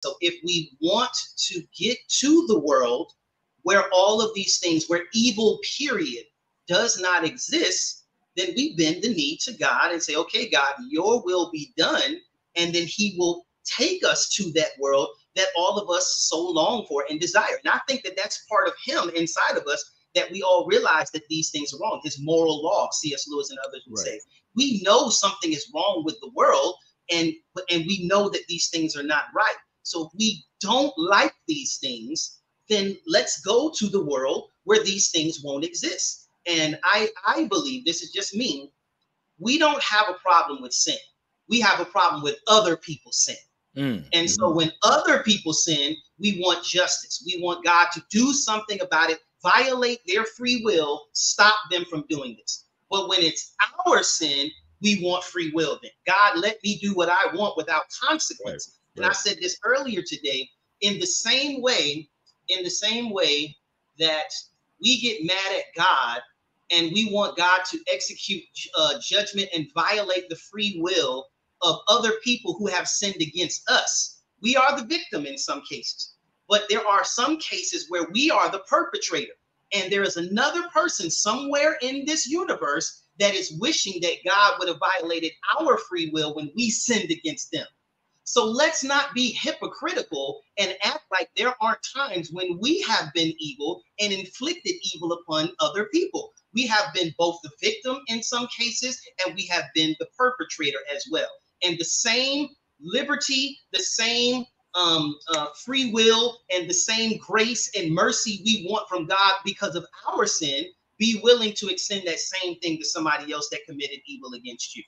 So if we want to get to the world where all of these things, where evil period does not exist, then we bend the knee to God and say, okay, God, your will be done. And then he will take us to that world that all of us so long for and desire. And I think that that's part of him inside of us, that we all realize that these things are wrong. His moral law, C.S. Lewis and others would say. We know something is wrong with the world, and we know that these things are not right. So if we don't like these things, then let's go to the world where these things won't exist. And I believe, this is just me, we don't have a problem with sin. We have a problem with other people's sin. And so when other people sin, we want justice. We want God to do something about it, violate their free will, stop them from doing this. But when it's our sin, we want free will then. God, let me do what I want without consequences. Right. And I said this earlier today, in the same way that we get mad at God and we want God to execute judgment and violate the free will of other people who have sinned against us. We are the victim in some cases, but there are some cases where we are the perpetrator. And there is another person somewhere in this universe that is wishing that God would have violated our free will when we sinned against them. So let's not be hypocritical and act like there aren't times when we have been evil and inflicted evil upon other people. We have been both the victim in some cases, and we have been the perpetrator as well. And the same liberty, the same free will, and the same grace and mercy we want from God because of our sin, be willing to extend that same thing to somebody else that committed evil against you.